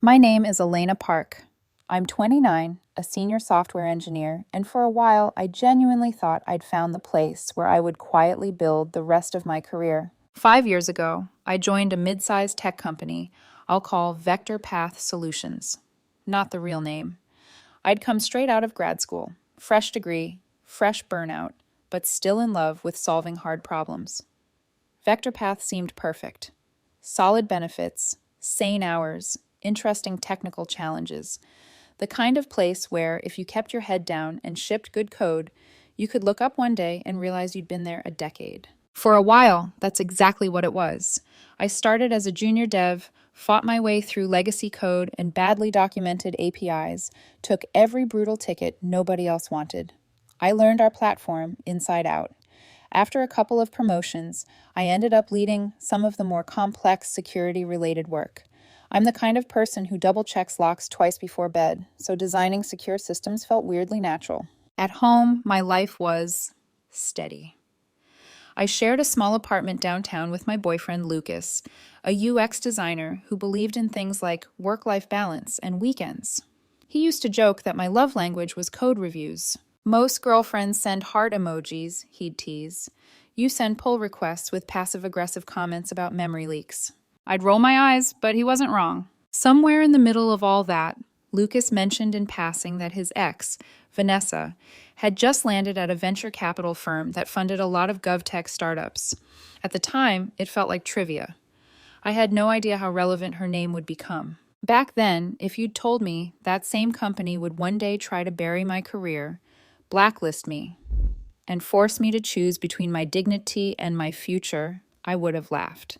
My name is Elena Park. I'm 29, a senior software engineer, and for a while I genuinely thought I'd found the place where I would quietly build the rest of my career. 5 years ago, I joined a mid-sized tech company I'll call Vector Path Solutions. Not the real name. I'd come straight out of grad school, fresh degree, fresh burnout, but still in love with solving hard problems. Vector Path seemed perfect. Solid benefits, sane hours, interesting technical challenges. The kind of place where, if you kept your head down and shipped good code, you could look up one day and realize you'd been there a decade. For a while, that's exactly what it was. I started as a junior dev, fought my way through legacy code and badly documented APIs, took every brutal ticket nobody else wanted. I learned our platform inside out. After a couple of promotions, I ended up leading some of the more complex security-related work. I'm the kind of person who double-checks locks twice before bed, so designing secure systems felt weirdly natural. At home, my life was steady. I shared a small apartment downtown with my boyfriend Lucas, a UX designer who believed in things like work-life balance and weekends. He used to joke that my love language was code reviews. Most girlfriends send heart emojis, he'd tease. You send pull requests with passive-aggressive comments about memory leaks. I'd roll my eyes, but he wasn't wrong. Somewhere in the middle of all that, Lucas mentioned in passing that his ex, Vanessa, had just landed at a venture capital firm that funded a lot of GovTech startups. At the time, it felt like trivia. I had no idea how relevant her name would become. Back then, if you'd told me that same company would one day try to bury my career, blacklist me, and force me to choose between my dignity and my future, I would have laughed.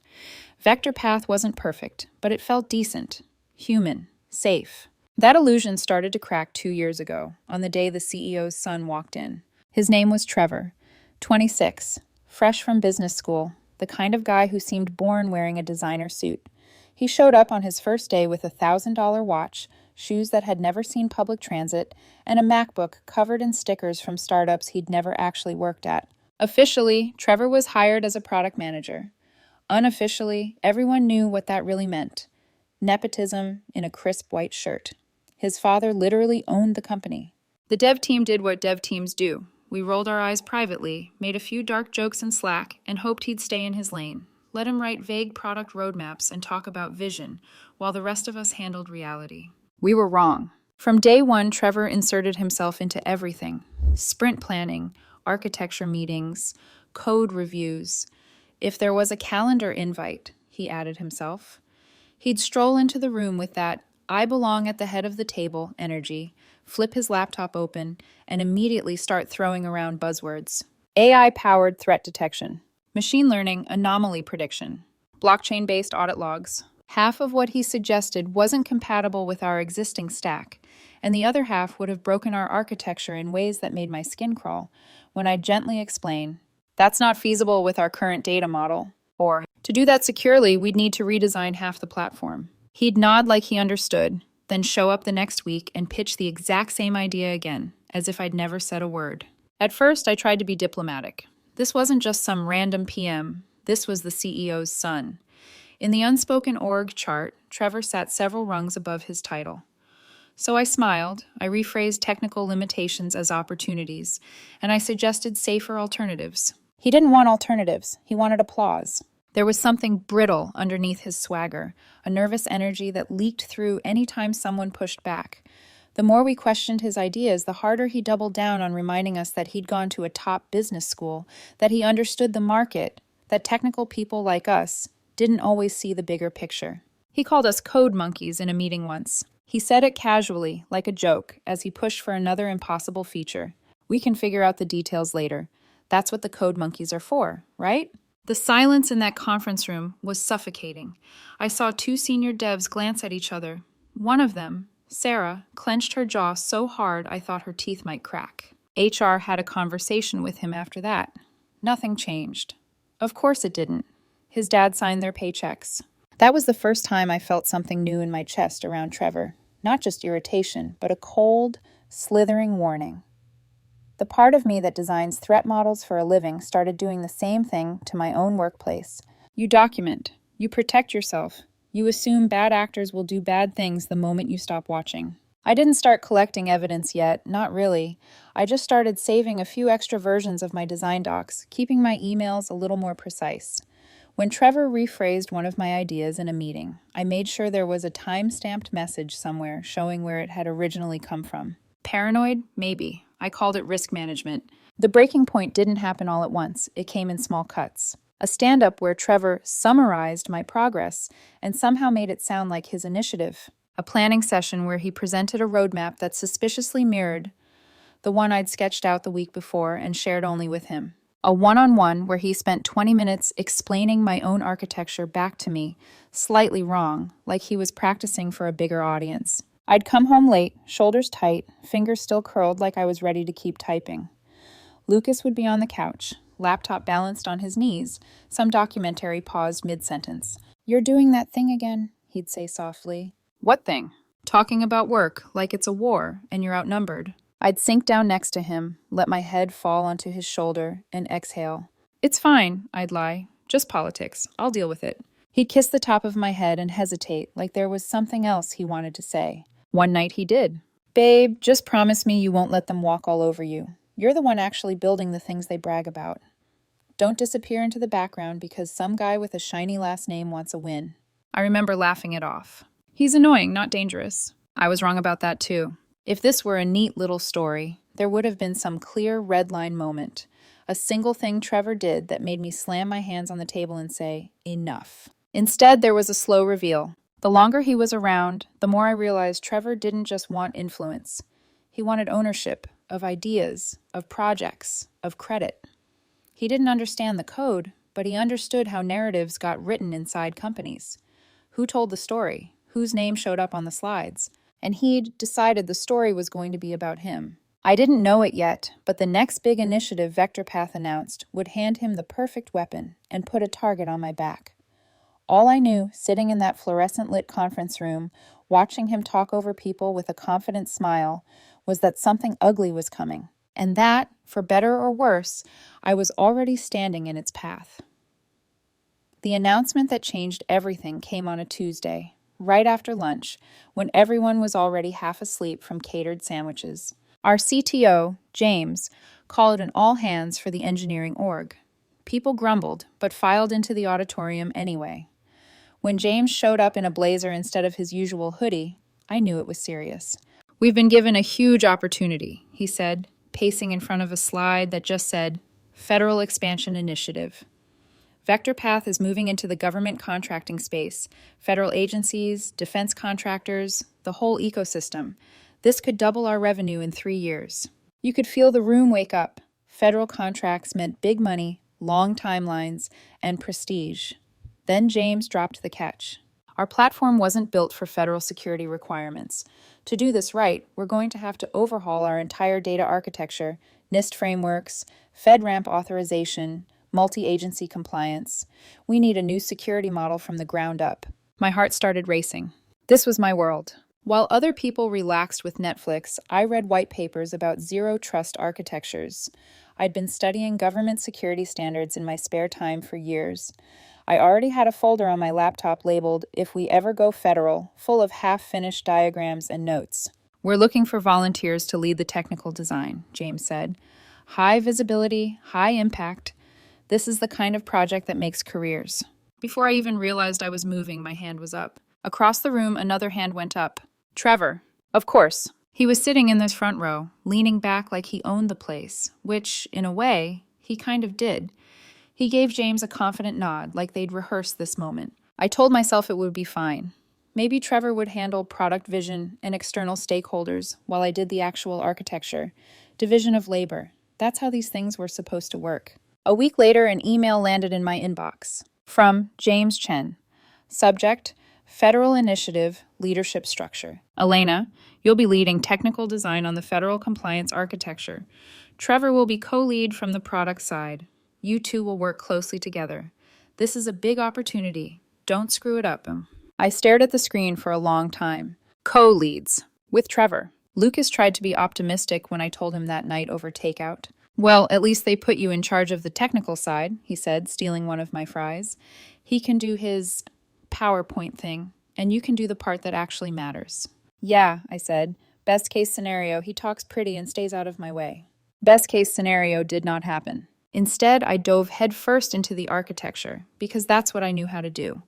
Vector Path wasn't perfect, but it felt decent, human, safe. That illusion started to crack 2 years ago, on the day the CEO's son walked in. His name was Trevor, 26, fresh from business school, the kind of guy who seemed born wearing a designer suit. He showed up on his first day with a $1,000 watch, shoes that had never seen public transit, and a MacBook covered in stickers from startups he'd never actually worked at. Officially, Trevor was hired as a product manager. Unofficially, everyone knew what that really meant. Nepotism in a crisp white shirt. His father literally owned the company. The dev team did what dev teams do. We rolled our eyes privately, made a few dark jokes in Slack, and hoped he'd stay in his lane. Let him write vague product roadmaps and talk about vision, while the rest of us handled reality. We were wrong. From day one, Trevor inserted himself into everything. Sprint planning, architecture meetings, code reviews. If there was a calendar invite, he added himself. He'd stroll into the room with that I belong at the head of the table energy, flip his laptop open, and immediately start throwing around buzzwords. AI-powered threat detection, machine learning anomaly prediction, blockchain-based audit logs. Half of what he suggested wasn't compatible with our existing stack, and the other half would have broken our architecture in ways that made my skin crawl when I gently explain, that's not feasible with our current data model, or to do that securely, we'd need to redesign half the platform. He'd nod like he understood, then show up the next week and pitch the exact same idea again, as if I'd never said a word. At first, I tried to be diplomatic. This wasn't just some random PM. This was the CEO's son. In the unspoken org chart, Trevor sat several rungs above his title. So I smiled, I rephrased technical limitations as opportunities, and I suggested safer alternatives. He didn't want alternatives, he wanted applause. There was something brittle underneath his swagger, a nervous energy that leaked through any time someone pushed back. The more we questioned his ideas, the harder he doubled down on reminding us that he'd gone to a top business school, that he understood the market, that technical people like us didn't always see the bigger picture. He called us code monkeys in a meeting once. He said it casually, like a joke, as he pushed for another impossible feature. We can figure out the details later. That's what the code monkeys are for, right? The silence in that conference room was suffocating. I saw two senior devs glance at each other. One of them, Sarah, clenched her jaw so hard I thought her teeth might crack. HR had a conversation with him after that. Nothing changed. Of course it didn't. His dad signed their paychecks. That was the first time I felt something new in my chest around Trevor. Not just irritation, but a cold, slithering warning. The part of me that designs threat models for a living started doing the same thing to my own workplace. You document. You protect yourself. You assume bad actors will do bad things the moment you stop watching. I didn't start collecting evidence yet, not really. I just started saving a few extra versions of my design docs, keeping my emails a little more precise. When Trevor rephrased one of my ideas in a meeting, I made sure there was a time-stamped message somewhere showing where it had originally come from. Paranoid? Maybe. I called it risk management. The breaking point didn't happen all at once. It came in small cuts. A stand-up where Trevor summarized my progress and somehow made it sound like his initiative. A planning session where he presented a roadmap that suspiciously mirrored the one I'd sketched out the week before and shared only with him. A one-on-one where he spent 20 minutes explaining my own architecture back to me, slightly wrong, like he was practicing for a bigger audience. I'd come home late, shoulders tight, fingers still curled like I was ready to keep typing. Lucas would be on the couch, laptop balanced on his knees, some documentary paused mid-sentence. "You're doing that thing again," he'd say softly. "What thing?" "Talking about work, like it's a war, and you're outnumbered." I'd sink down next to him, let my head fall onto his shoulder, and exhale. "It's fine," I'd lie. "Just politics. I'll deal with it." He'd kiss the top of my head and hesitate, like there was something else he wanted to say. One night he did. "Babe, just promise me you won't let them walk all over you. You're the one actually building the things they brag about. Don't disappear into the background because some guy with a shiny last name wants a win." I remember laughing it off. He's annoying, not dangerous. I was wrong about that too. If this were a neat little story, there would have been some clear red line moment. A single thing Trevor did that made me slam my hands on the table and say, "Enough." Instead, there was a slow reveal. The longer he was around, the more I realized Trevor didn't just want influence. He wanted ownership of ideas, of projects, of credit. He didn't understand the code, but he understood how narratives got written inside companies. Who told the story? Whose name showed up on the slides? And he'd decided the story was going to be about him. I didn't know it yet, but the next big initiative VectorPath announced would hand him the perfect weapon and put a target on my back. All I knew, sitting in that fluorescent-lit conference room, watching him talk over people with a confident smile, was that something ugly was coming, and that, for better or worse, I was already standing in its path. The announcement that changed everything came on a Tuesday, right after lunch, when everyone was already half asleep from catered sandwiches. Our CTO, James, called an all-hands for the engineering org. People grumbled, but filed into the auditorium anyway. When James showed up in a blazer instead of his usual hoodie, I knew it was serious. "We've been given a huge opportunity," he said, pacing in front of a slide that just said, "Federal Expansion Initiative." VectorPath is moving into the government contracting space, federal agencies, defense contractors, the whole ecosystem. This could double our revenue in 3 years. You could feel the room wake up. Federal contracts meant big money, long timelines, and prestige. Then James dropped the catch. Our platform wasn't built for federal security requirements. To do this right, we're going to have to overhaul our entire data architecture, NIST frameworks, FedRAMP authorization, multi-agency compliance. We need a new security model from the ground up. My heart started racing. This was my world. While other people relaxed with Netflix, I read white papers about zero-trust architectures. I'd been studying government security standards in my spare time for years. I already had a folder on my laptop labeled "If We Ever Go Federal," full of half-finished diagrams and notes. "We're looking for volunteers to lead the technical design," James said. "High visibility, high impact. This is the kind of project that makes careers." Before I even realized I was moving, my hand was up. Across the room, another hand went up. "Trevor." Of course. He was sitting in this front row, leaning back like he owned the place, which, in a way, he kind of did. He gave James a confident nod, like they'd rehearsed this moment. I told myself it would be fine. Maybe Trevor would handle product vision and external stakeholders while I did the actual architecture. Division of labor. That's how these things were supposed to work. A week later, an email landed in my inbox. From James Chen. Subject: Federal Initiative, Leadership Structure. "Elena, you'll be leading technical design on the federal compliance architecture. Trevor will be co-lead from the product side. You two will work closely together. This is a big opportunity. Don't screw it up." I stared at the screen for a long time. Co-leads. With Trevor. Lucas tried to be optimistic when I told him that night over takeout. "Well, at least they put you in charge of the technical side," he said, stealing one of my fries. "He can do his PowerPoint thing, and you can do the part that actually matters. Yeah, I said. Best case scenario, he talks pretty and stays out of my way. Best case scenario did not happen. Instead, I dove headfirst into the architecture, because that's what I knew how to do.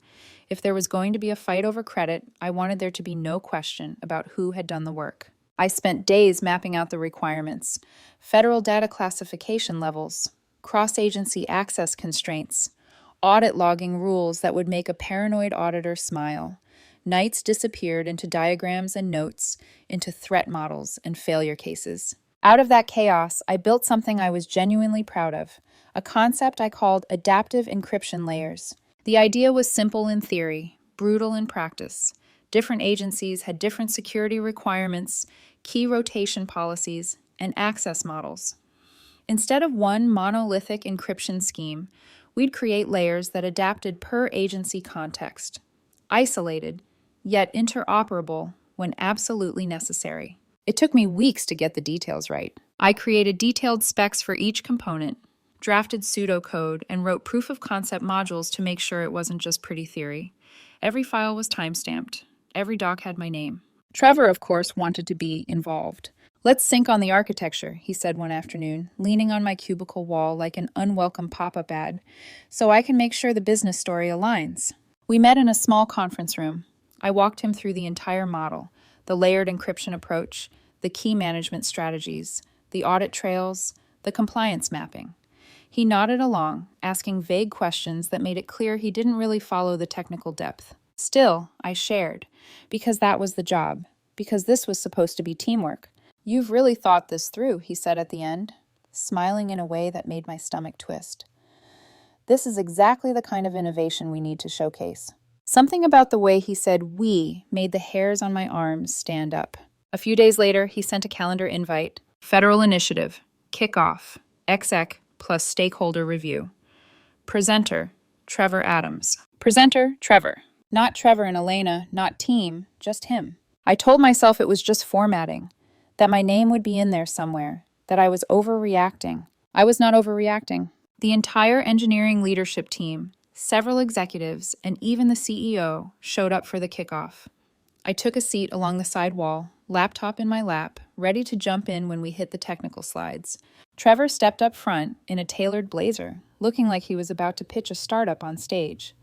If there was going to be a fight over credit, I wanted there to be no question about who had done the work. I spent days mapping out the requirements, federal data classification levels, cross-agency access constraints, audit logging rules that would make a paranoid auditor smile. Nights disappeared into diagrams and notes, into threat models and failure cases. Out of that chaos, I built something I was genuinely proud of, a concept I called adaptive encryption layers. The idea was simple in theory, brutal in practice. Different agencies had different security requirements, key rotation policies, and access models. Instead of one monolithic encryption scheme, we'd create layers that adapted per agency context, isolated, yet interoperable when absolutely necessary. It took me weeks to get the details right. I created detailed specs for each component, drafted pseudocode, and wrote proof of concept modules to make sure it wasn't just pretty theory. Every file was timestamped. Every doc had my name. Trevor, of course, wanted to be involved. Let's sync on the architecture, he said one afternoon, leaning on my cubicle wall like an unwelcome pop-up ad, so I can make sure the business story aligns. We met in a small conference room. I walked him through the entire model, the layered encryption approach, the key management strategies, the audit trails, the compliance mapping. He nodded along, asking vague questions that made it clear he didn't really follow the technical depth. Still, I shared, because that was the job, because this was supposed to be teamwork. You've really thought this through, he said at the end, smiling in a way that made my stomach twist. This is exactly the kind of innovation we need to showcase. Something about the way he said "we" made the hairs on my arms stand up. A few days later, he sent a calendar invite. Federal Initiative, Kickoff, exec plus stakeholder review. Presenter, Trevor Adams. Presenter, Trevor. Not Trevor and Elena, not team, just him. I told myself it was just formatting, that my name would be in there somewhere, that I was overreacting. I was not overreacting. The entire engineering leadership team, several executives, and even the CEO showed up for the kickoff. I took a seat along the side wall, laptop in my lap, ready to jump in when we hit the technical slides. Trevor stepped up front in a tailored blazer, looking like he was about to pitch a startup on stage.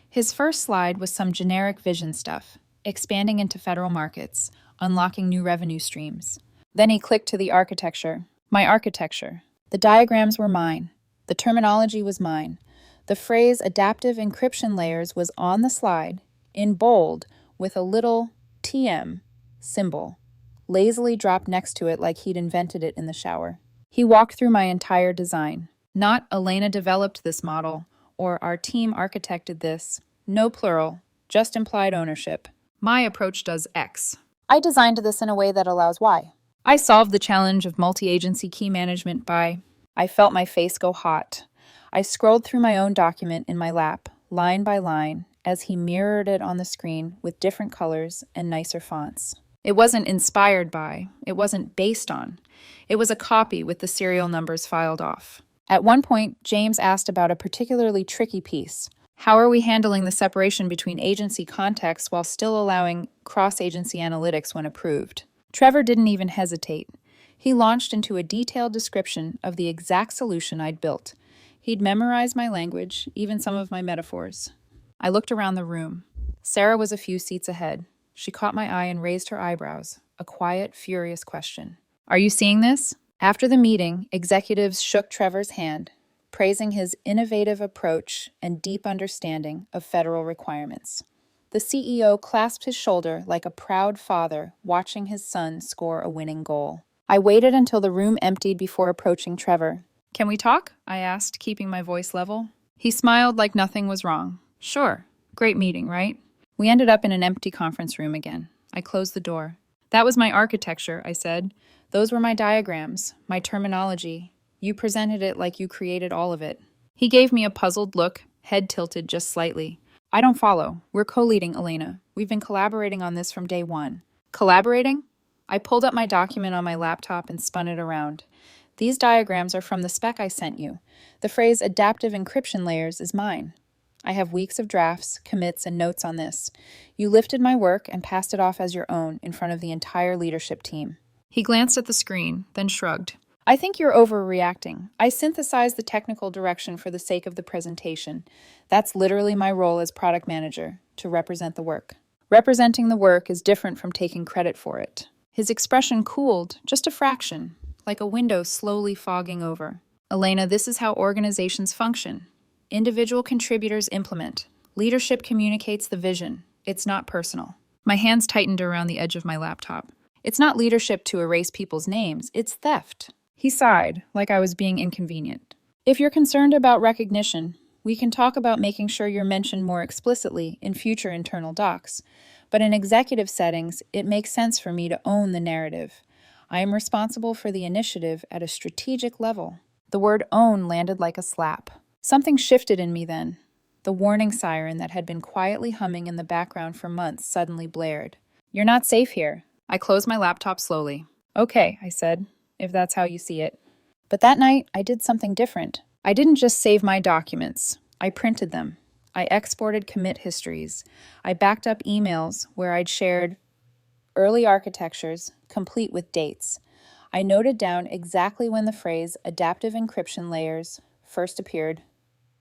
His first slide was some generic vision stuff, expanding into federal markets, unlocking new revenue streams. Then he clicked to the architecture. My architecture. The diagrams were mine. The terminology was mine. The phrase adaptive encryption layers was on the slide, in bold, with a little TM symbol, lazily dropped next to it like he'd invented it in the shower. He walked through my entire design. Not Elena developed this model, or our team architected this. No plural, just implied ownership. My approach does X. I designed this in a way that allows Y. I solved the challenge of multi-agency key management by... I felt my face go hot. I scrolled through my own document in my lap, line by line, as he mirrored it on the screen with different colors and nicer fonts. It wasn't inspired by, it wasn't based on. It was a copy with the serial numbers filed off. At one point, James asked about a particularly tricky piece. How are we handling the separation between agency contexts while still allowing cross-agency analytics when approved? Trevor didn't even hesitate. He launched into a detailed description of the exact solution I'd built. He'd memorized my language, even some of my metaphors. I looked around the room. Sarah was a few seats ahead. She caught my eye and raised her eyebrows, a quiet, furious question. Are you seeing this? After the meeting, executives shook Trevor's hand, praising his innovative approach and deep understanding of federal requirements. The CEO clasped his shoulder like a proud father watching his son score a winning goal. I waited until the room emptied before approaching Trevor. Can we talk? I asked, keeping my voice level. He smiled like nothing was wrong. Sure. Great meeting, right? We ended up in an empty conference room again. I closed the door. That was my architecture, I said. Those were my diagrams, my terminology. You presented it like you created all of it. He gave me a puzzled look, head tilted just slightly. I don't follow. We're co-leading, Elena. We've been collaborating on this from day one. Collaborating? I pulled up my document on my laptop and spun it around. These diagrams are from the spec I sent you. The phrase adaptive encryption layers is mine. I have weeks of drafts, commits, and notes on this. You lifted my work and passed it off as your own in front of the entire leadership team." He glanced at the screen, then shrugged. "I think you're overreacting. I synthesized the technical direction for the sake of the presentation. That's literally my role as product manager, to represent the work. Representing the work is different from taking credit for it." His expression cooled, just a fraction, like a window slowly fogging over. "Elena, this is how organizations function. Individual contributors implement. Leadership communicates the vision. It's not personal." My hands tightened around the edge of my laptop. "It's not leadership to erase people's names. It's theft." He sighed, like I was being inconvenient. "If you're concerned about recognition, we can talk about making sure you're mentioned more explicitly in future internal docs. But in executive settings, it makes sense for me to own the narrative. I am responsible for the initiative at a strategic level." The word own landed like a slap. Something shifted in me then. The warning siren that had been quietly humming in the background for months suddenly blared. "You're not safe here." I closed my laptop slowly. "Okay," I said, "if that's how you see it." But that night, I did something different. I didn't just save my documents. I printed them. I exported commit histories. I backed up emails where I'd shared early architectures, complete with dates. I noted down exactly when the phrase adaptive encryption layers first appeared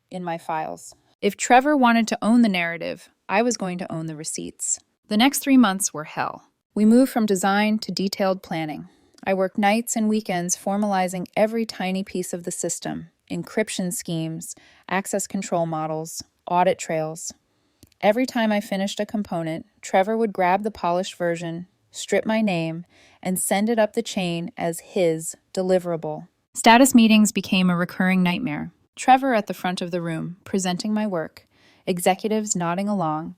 in my files. If Trevor wanted to own the narrative, I was going to own the receipts. The next 3 months were hell. We moved from design to detailed planning. I worked nights and weekends formalizing every tiny piece of the system: encryption schemes, access control models, audit trails. Every time I finished a component, Trevor would grab the polished version, strip my name, and send it up the chain as his deliverable. Status meetings became a recurring nightmare. Trevor at the front of the room, presenting my work, executives nodding along,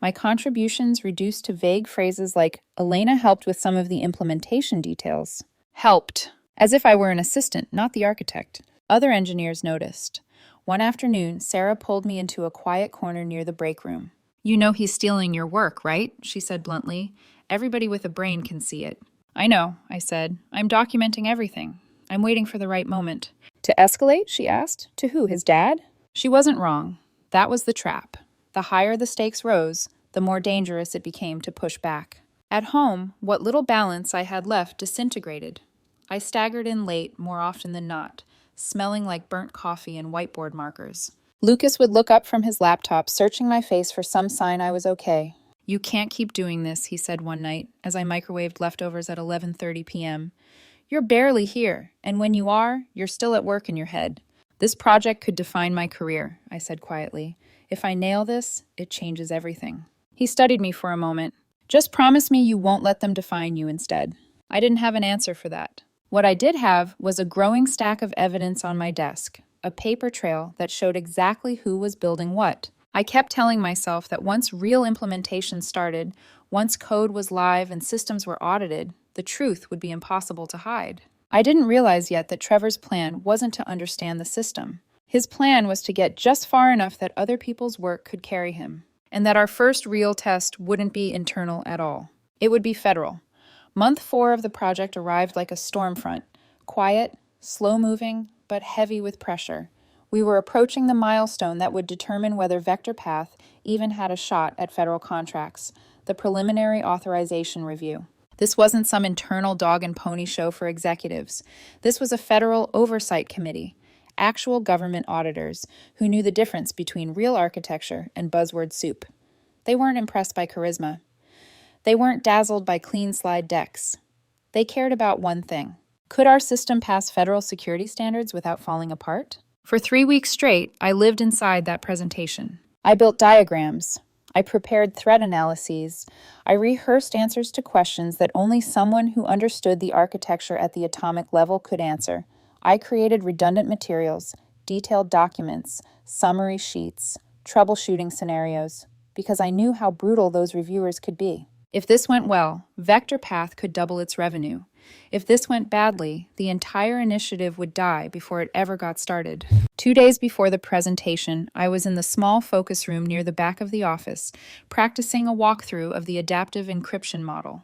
my contributions reduced to vague phrases like, "Elena helped with some of the implementation details." Helped, as if I were an assistant, not the architect. Other engineers noticed. One afternoon, Sarah pulled me into a quiet corner near the break room. "You know he's stealing your work, right?" she said bluntly. "Everybody with a brain can see it." "I know," I said. "I'm documenting everything. I'm waiting for the right moment." "To escalate?" she asked. "To who, his dad?" She wasn't wrong. That was the trap. The higher the stakes rose, the more dangerous it became to push back. At home, what little balance I had left disintegrated. I staggered in late more often than not, smelling like burnt coffee and whiteboard markers. Lucas would look up from his laptop, searching my face for some sign I was okay. "You can't keep doing this," he said one night, as I microwaved leftovers at 11:30 p.m. "You're barely here, and when you are, you're still at work in your head." "This project could define my career," I said quietly. "If I nail this, it changes everything." He studied me for a moment. "Just promise me you won't let them define you instead." I didn't have an answer for that. What I did have was a growing stack of evidence on my desk, a paper trail that showed exactly who was building what. I kept telling myself that once real implementation started, once code was live and systems were audited, the truth would be impossible to hide. I didn't realize yet that Trevor's plan wasn't to understand the system. His plan was to get just far enough that other people's work could carry him, and that our first real test wouldn't be internal at all. It would be federal. Month 4 of the project arrived like a storm front, quiet, slow-moving, but heavy with pressure. We were approaching the milestone that would determine whether VectorPath even had a shot at federal contracts, the preliminary authorization review. This wasn't some internal dog and pony show for executives. This was a federal oversight committee, actual government auditors who knew the difference between real architecture and buzzword soup. They weren't impressed by charisma. They weren't dazzled by clean slide decks. They cared about one thing. Could our system pass federal security standards without falling apart? For 3 weeks straight, I lived inside that presentation. I built diagrams. I prepared threat analyses. I rehearsed answers to questions that only someone who understood the architecture at the atomic level could answer. I created redundant materials, detailed documents, summary sheets, troubleshooting scenarios, because I knew how brutal those reviewers could be. If this went well, VectorPath could double its revenue. If this went badly, the entire initiative would die before it ever got started. 2 days before the presentation, I was in the small focus room near the back of the office, practicing a walkthrough of the adaptive encryption model.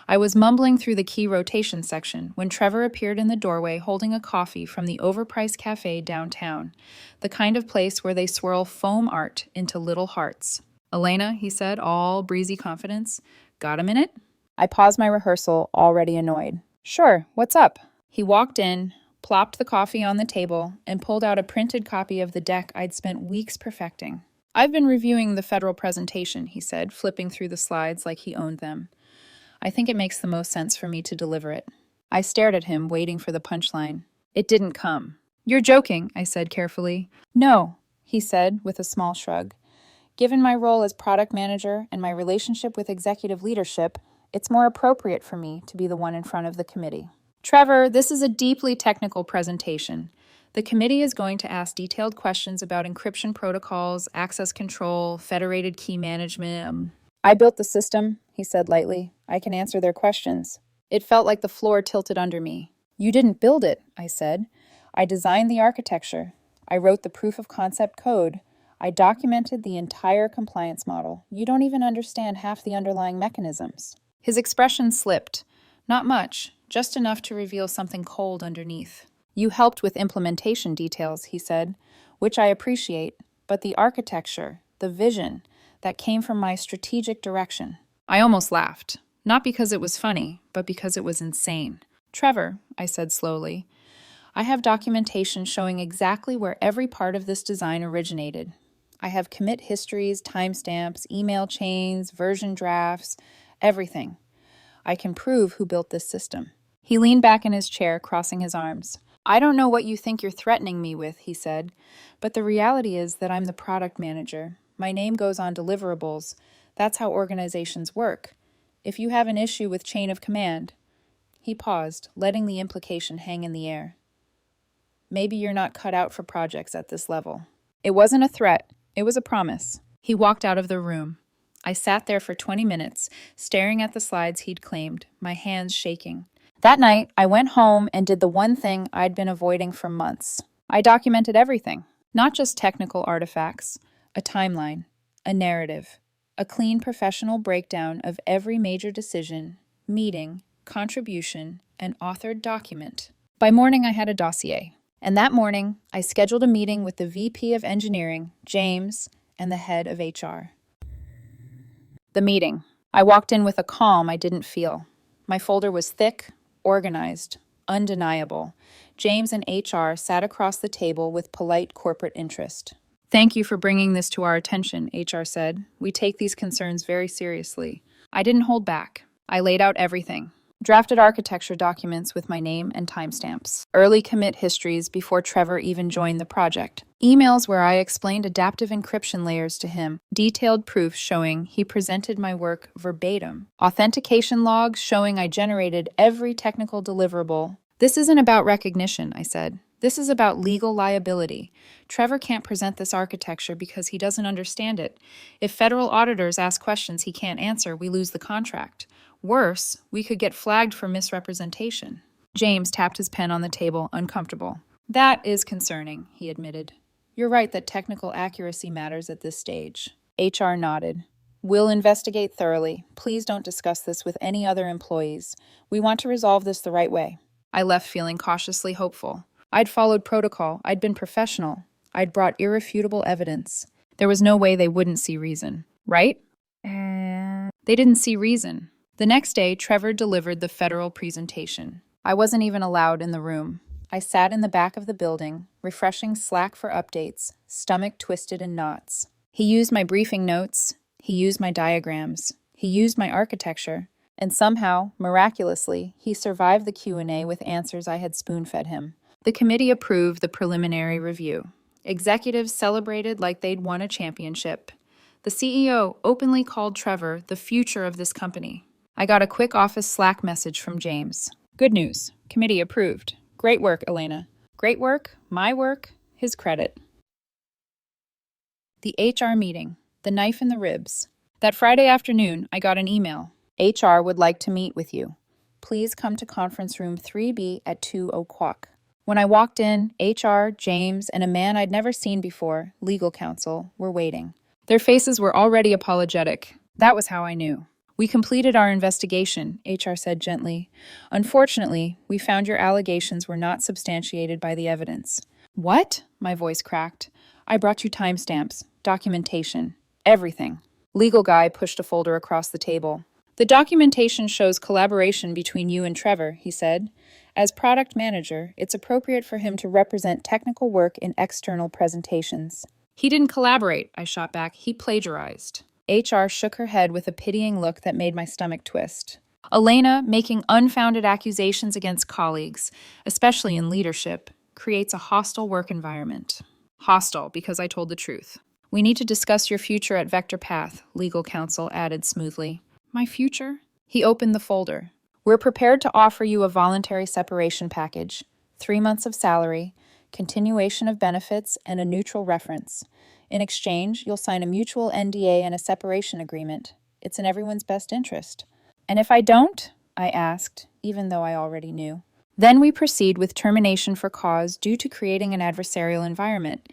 I was mumbling through the key rotation section when Trevor appeared in the doorway holding a coffee from the overpriced cafe downtown, the kind of place where they swirl foam art into little hearts. "Elena," he said, all breezy confidence. "Got a minute?" I paused my rehearsal, already annoyed. "Sure, what's up?" He walked in, plopped the coffee on the table, and pulled out a printed copy of the deck I'd spent weeks perfecting. "I've been reviewing the federal presentation," he said, flipping through the slides like he owned them. "I think it makes the most sense for me to deliver it." I stared at him, waiting for the punchline. It didn't come. "You're joking," I said carefully. "No," he said with a small shrug. "Given my role as product manager and my relationship with executive leadership, it's more appropriate for me to be the one in front of the committee." "Trevor, this is a deeply technical presentation. The committee is going to ask detailed questions about encryption protocols, access control, federated key management." "I built the system," he said lightly. "I can answer their questions." It felt like the floor tilted under me. "You didn't build it," I said. "I designed the architecture. I wrote the proof of concept code. I documented the entire compliance model. You don't even understand half the underlying mechanisms." His expression slipped. Not much, just enough to reveal something cold underneath. "You helped with implementation details," he said, "which I appreciate, but the architecture, the vision, that came from my strategic direction." I almost laughed, not because it was funny, but because it was insane. "Trevor," I said slowly, "I have documentation showing exactly where every part of this design originated. I have commit histories, timestamps, email chains, version drafts, everything. I can prove who built this system." He leaned back in his chair, crossing his arms. "I don't know what you think you're threatening me with," he said, "but the reality is that I'm the product manager. My name goes on deliverables. That's how organizations work. If you have an issue with chain of command..." He paused, letting the implication hang in the air. "Maybe you're not cut out for projects at this level." It wasn't a threat. It was a promise. He walked out of the room. I sat there for 20 minutes, staring at the slides he'd claimed, my hands shaking. That night, I went home and did the one thing I'd been avoiding for months. I documented everything, not just technical artifacts, a timeline, a narrative, a clean professional breakdown of every major decision, meeting, contribution, and authored document. By morning, I had a dossier. And that morning, I scheduled a meeting with the VP of Engineering, James, and the head of HR. The meeting. I walked in with a calm I didn't feel. My folder was thick, organized, undeniable. James and HR sat across the table with polite corporate interest. "Thank you for bringing this to our attention," HR said. "We take these concerns very seriously." I didn't hold back. I laid out everything. Drafted architecture documents with my name and timestamps. Early commit histories before Trevor even joined the project. Emails where I explained adaptive encryption layers to him. Detailed proof showing he presented my work verbatim. Authentication logs showing I generated every technical deliverable. "This isn't about recognition," I said. "This is about legal liability. Trevor can't present this architecture because he doesn't understand it. If federal auditors ask questions he can't answer, we lose the contract. Worse, we could get flagged for misrepresentation." James tapped his pen on the table, uncomfortable. "That is concerning," he admitted. "You're right that technical accuracy matters at this stage." HR nodded. "We'll investigate thoroughly. Please don't discuss this with any other employees. We want to resolve this the right way." I left feeling cautiously hopeful. I'd followed protocol. I'd been professional. I'd brought irrefutable evidence. There was no way they wouldn't see reason, right? They didn't see reason. The next day, Trevor delivered the federal presentation. I wasn't even allowed in the room. I sat in the back of the building, refreshing Slack for updates, stomach twisted in knots. He used my briefing notes. He used my diagrams. He used my architecture. And somehow, miraculously, he survived the Q&A with answers I had spoon-fed him. The committee approved the preliminary review. Executives celebrated like they'd won a championship. The CEO openly called Trevor the future of this company. I got a quick office Slack message from James. "Good news. Committee approved. Great work, Elena." Great work, my work, his credit. The HR meeting. The knife in the ribs. That Friday afternoon, I got an email. "HR would like to meet with you. Please come to conference room 3B at 2:00. When I walked in, HR, James, and a man I'd never seen before, legal counsel, were waiting. Their faces were already apologetic. That was how I knew. We completed our investigation, HR said gently. Unfortunately, we found your allegations were not substantiated by the evidence. What? My voice cracked. I brought you timestamps, documentation, everything. Legal guy pushed a folder across the table. The documentation shows collaboration between you and Trevor, he said. As product manager, it's appropriate for him to represent technical work in external presentations. He didn't collaborate, I shot back. He plagiarized. HR shook her head with a pitying look that made my stomach twist. Elena, making unfounded accusations against colleagues, especially in leadership, creates a hostile work environment. Hostile, because I told the truth. We need to discuss your future at Vector Path, legal counsel added smoothly. My future? He opened the folder. We're prepared to offer you a voluntary separation package, 3 months of salary, continuation of benefits, and a neutral reference. In exchange, you'll sign a mutual NDA and a separation agreement. It's in everyone's best interest. And if I don't? I asked, even though I already knew. Then we proceed with termination for cause due to creating an adversarial environment.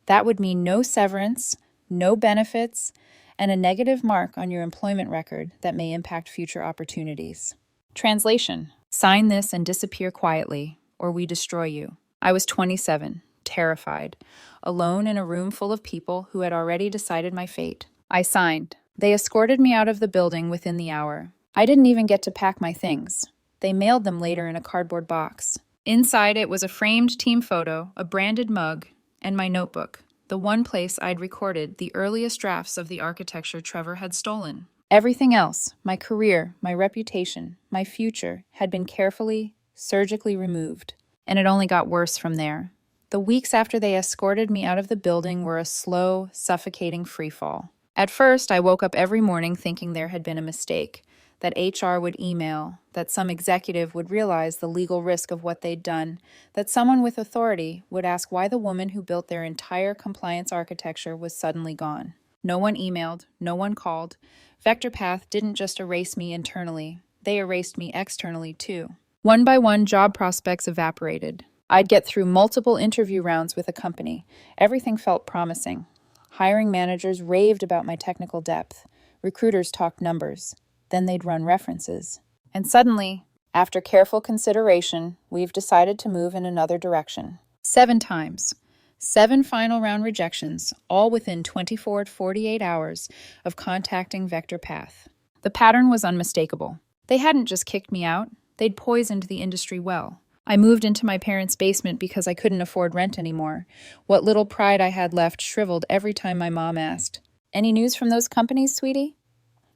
That would mean no severance, no benefits, and a negative mark on your employment record that may impact future opportunities. Translation: sign this and disappear quietly, or we destroy you. I was 27, terrified, alone in a room full of people who had already decided my fate. I signed. They escorted me out of the building within the hour. I didn't even get to pack my things. They mailed them later in a cardboard box. Inside it was a framed team photo, a branded mug, and my notebook, the one place I'd recorded the earliest drafts of the architecture Trevor had stolen. Everything else, my career, my reputation, my future, had been carefully, surgically removed. And it only got worse from there. The weeks after they escorted me out of the building were a slow, suffocating freefall. At first, I woke up every morning thinking there had been a mistake, that HR would email, that some executive would realize the legal risk of what they'd done, that someone with authority would ask why the woman who built their entire compliance architecture was suddenly gone. No one emailed, no one called. Vector Path didn't just erase me internally, they erased me externally too. One by one, job prospects evaporated. I'd get through multiple interview rounds with a company. Everything felt promising. Hiring managers raved about my technical depth. Recruiters talked numbers. Then they'd run references. And suddenly, after careful consideration, we've decided to move in another direction. 7 times. 7 final round rejections, all within 24 to 48 hours of contacting Vector Path. The pattern was unmistakable. They hadn't just kicked me out. They'd poisoned the industry well. I moved into my parents' basement because I couldn't afford rent anymore. What little pride I had left shriveled every time my mom asked, "Any news from those companies, sweetie?"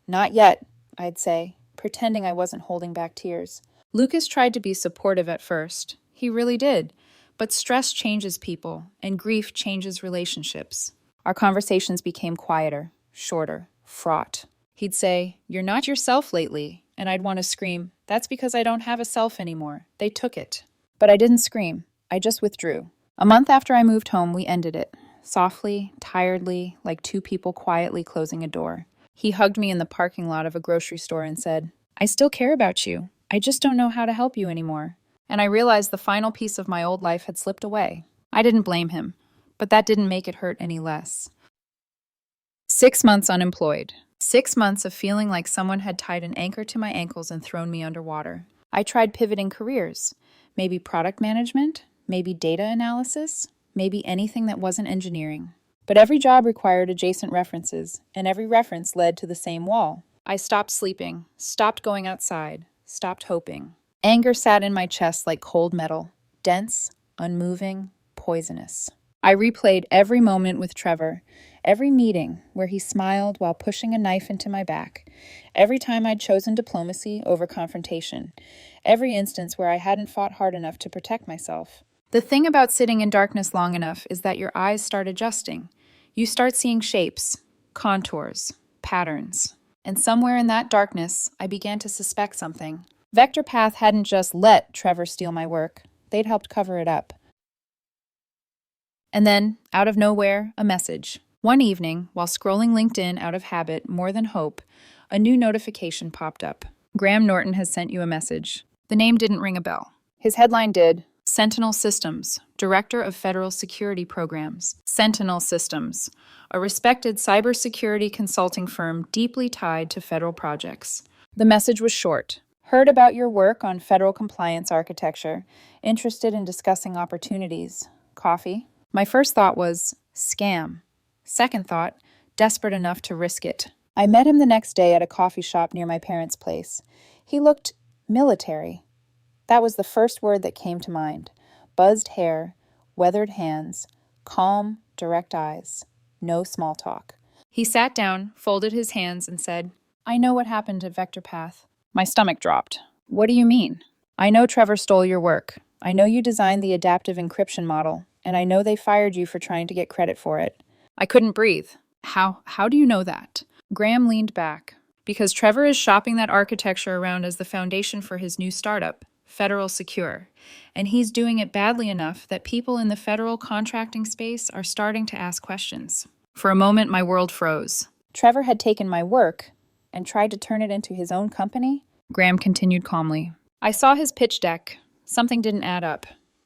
"Not yet," I'd say, pretending I wasn't holding back tears. Lucas tried to be supportive at first. He really did. But stress changes people, and grief changes relationships. Our conversations became quieter, shorter, fraught. He'd say, "You're not yourself lately," and I'd want to scream, "That's because I don't have a self anymore. They took it." But I didn't scream. I just withdrew. A month after I moved home, we ended it. Softly, tiredly, like 2 people quietly closing a door. He hugged me in the parking lot of a grocery store and said, "I still care about you. I just don't know how to help you anymore." And I realized the final piece of my old life had slipped away. I didn't blame him, but that didn't make it hurt any less. 6 months unemployed. 6 months of feeling like someone had tied an anchor to my ankles and thrown me underwater. I tried pivoting careers. Maybe product management, maybe data analysis, maybe anything that wasn't engineering. But every job required adjacent references, and every reference led to the same wall. I stopped sleeping, stopped going outside, stopped hoping. Anger sat in my chest like cold metal, dense, unmoving, poisonous. I replayed every moment with Trevor, every meeting where he smiled while pushing a knife into my back, every time I'd chosen diplomacy over confrontation, every instance where I hadn't fought hard enough to protect myself. The thing about sitting in darkness long enough is that your eyes start adjusting. You start seeing shapes, contours, patterns. And somewhere in that darkness, I began to suspect something. Vector Path hadn't just let Trevor steal my work. They'd helped cover it up. And then, out of nowhere, a message. One evening, while scrolling LinkedIn out of habit more than hope, a new notification popped up. "Graham Norton has sent you a message." The name didn't ring a bell. His headline did, Sentinel Systems, Director of Federal Security Programs. Sentinel Systems, a respected cybersecurity consulting firm deeply tied to federal projects. The message was short. Heard about your work on federal compliance architecture. Interested in discussing opportunities. Coffee? My first thought was, scam. Second thought, desperate enough to risk it. I met him the next day at a coffee shop near my parents' place. He looked military. That was the first word that came to mind. Buzzed hair, weathered hands, calm, direct eyes. No small talk. He sat down, folded his hands, and said, I know what happened at Vector Path. My stomach dropped. What do you mean? I know Trevor stole your work. I know you designed the adaptive encryption model, and I know they fired you for trying to get credit for it. I couldn't breathe. How do you know that? Graham leaned back. Because Trevor is shopping that architecture around as the foundation for his new startup, Federal Secure, and he's doing it badly enough that people in the federal contracting space are starting to ask questions. For a moment, my world froze. Trevor had taken my work and tried to turn it into his own company? Graham continued calmly. I saw his pitch deck. Something didn't add up.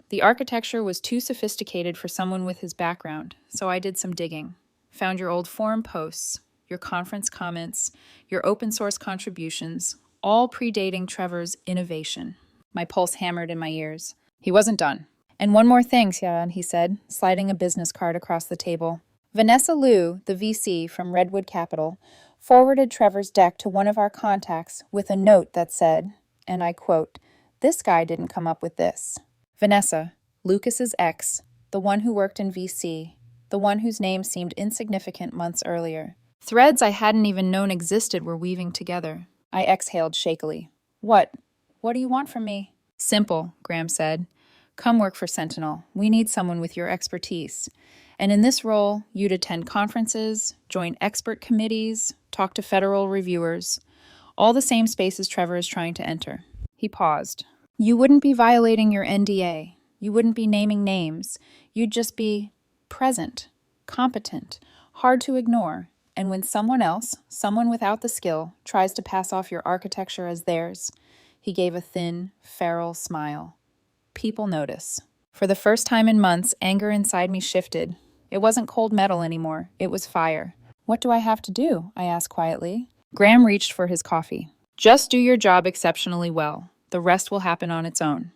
The architecture was too sophisticated for someone with his background, so I did some digging. Found your old forum posts, your conference comments, your open source contributions, all predating Trevor's innovation. My pulse hammered in my ears. He wasn't done. And one more thing, Xian, he said, sliding a business card across the table. Vanessa Liu, the VC from Redwood Capital, forwarded Trevor's deck to one of our contacts with a note that said, and I quote, "This guy didn't come up with this." Vanessa, Lucas's ex, the one who worked in VC, the one whose name seemed insignificant months earlier. Threads I hadn't even known existed were weaving together. I exhaled shakily. What? What do you want from me? Simple, Graham said. Come work for Sentinel. We need someone with your expertise. And in this role, you'd attend conferences, join expert committees, talk to federal reviewers, all the same spaces Trevor is trying to enter. He paused. You wouldn't be violating your NDA. You wouldn't be naming names. You'd just be present, competent, hard to ignore. And when someone else, someone without the skill, tries to pass off your architecture as theirs, he gave a thin, feral smile. People notice. For the first time in months, anger inside me shifted. It wasn't cold metal anymore. It was fire. What do I have to do? I asked quietly. Graham reached for his coffee. Just do your job exceptionally well. The rest will happen on its own.